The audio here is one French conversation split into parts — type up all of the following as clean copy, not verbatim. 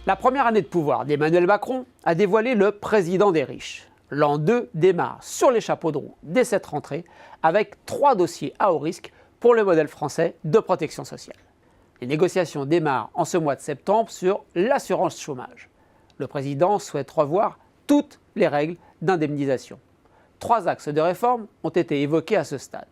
La première année de pouvoir d'Emmanuel Macron a dévoilé le président des riches. L'an 2 démarre sur les chapeaux de roue dès cette rentrée avec 3 dossiers à haut risque pour le modèle français de protection sociale. Les négociations démarrent en ce mois de septembre sur l'assurance chômage. Le président souhaite revoir toutes les règles d'indemnisation. 3 axes de réforme ont été évoqués à ce stade.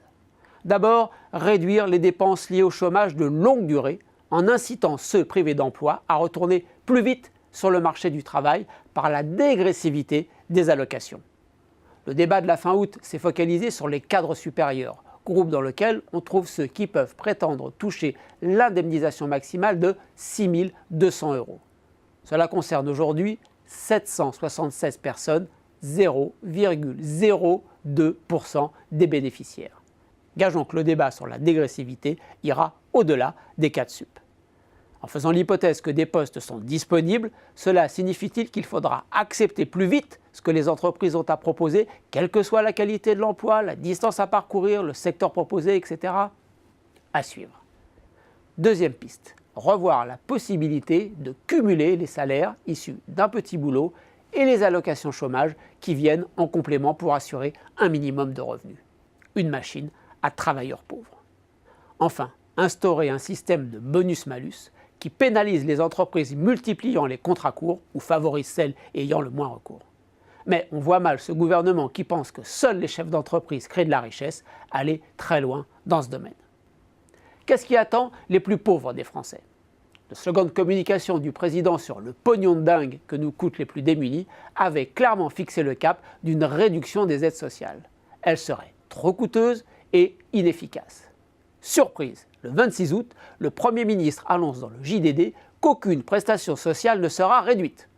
D'abord, réduire les dépenses liées au chômage de longue durée en incitant ceux privés d'emploi à retourner plus vite sur le marché du travail par la dégressivité des allocations. Le débat de la fin août s'est focalisé sur les cadres supérieurs, groupe dans lequel on trouve ceux qui peuvent prétendre toucher l'indemnisation maximale de 6 200 €. Cela concerne aujourd'hui 776 personnes, 0,02% des bénéficiaires. Gageons que le débat sur la dégressivité ira au-delà des cadres sup. En faisant l'hypothèse que des postes sont disponibles, cela signifie-t-il qu'il faudra accepter plus vite ce que les entreprises ont à proposer, quelle que soit la qualité de l'emploi, la distance à parcourir, le secteur proposé, etc. À suivre. Deuxième piste, revoir la possibilité de cumuler les salaires issus d'un petit boulot et les allocations chômage qui viennent en complément pour assurer un minimum de revenus. Une machine à travailleurs pauvres. Enfin, instaurer un système de bonus-malus qui pénalise les entreprises multipliant les contrats courts ou favorise celles ayant le moins recours. Mais on voit mal ce gouvernement qui pense que seuls les chefs d'entreprise créent de la richesse aller très loin dans ce domaine. Qu'est-ce qui attend les plus pauvres des Français ? Le slogan de communication du président sur le pognon de dingue que nous coûtent les plus démunis avait clairement fixé le cap d'une réduction des aides sociales. Elles seraient trop coûteuses et inefficaces. Surprise, le 26 août, le Premier ministre annonce dans le JDD qu'aucune prestation sociale ne sera réduite.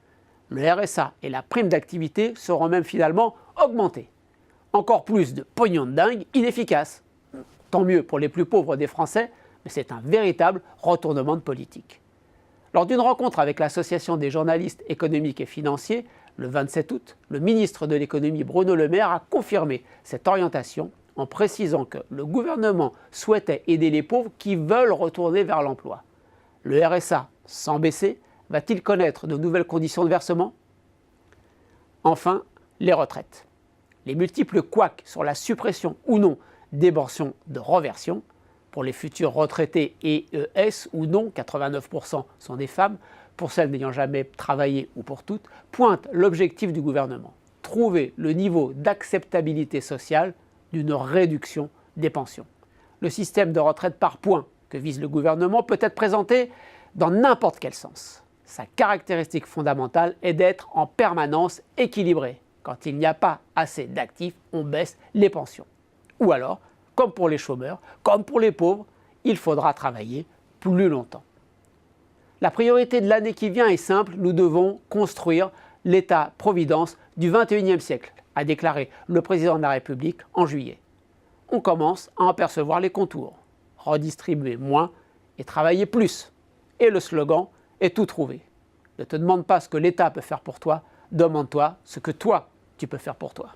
Le RSA et la prime d'activité seront même finalement augmentés. Encore plus de pognon de dingue inefficace. Tant mieux pour les plus pauvres des Français, mais c'est un véritable retournement de politique. Lors d'une rencontre avec l'Association des journalistes économiques et financiers, le 27 août, le ministre de l'économie Bruno Le Maire a confirmé cette orientation en précisant que le gouvernement souhaitait aider les pauvres qui veulent retourner vers l'emploi. Le RSA, sans baisser, va-t-il connaître de nouvelles conditions de versement ? Enfin, les retraites. Les multiples couacs sur la suppression ou non des pensions de reversion, pour les futurs retraités EES ou non, 89% sont des femmes, pour celles n'ayant jamais travaillé ou pour toutes, pointent l'objectif du gouvernement, trouver le niveau d'acceptabilité sociale d'une réduction des pensions. Le système de retraite par points que vise le gouvernement peut être présenté dans n'importe quel sens. Sa caractéristique fondamentale est d'être en permanence équilibré. Quand il n'y a pas assez d'actifs, on baisse les pensions. Ou alors, comme pour les chômeurs, comme pour les pauvres, il faudra travailler plus longtemps. La priorité de l'année qui vient est simple, nous devons construire l'État-providence du XXIe siècle, a déclaré le président de la République en juillet. On commence à en percevoir les contours. Redistribuer moins et travailler plus. Et le slogan est tout trouvé. Ne te demande pas ce que l'État peut faire pour toi, demande-toi ce que toi, tu peux faire pour toi.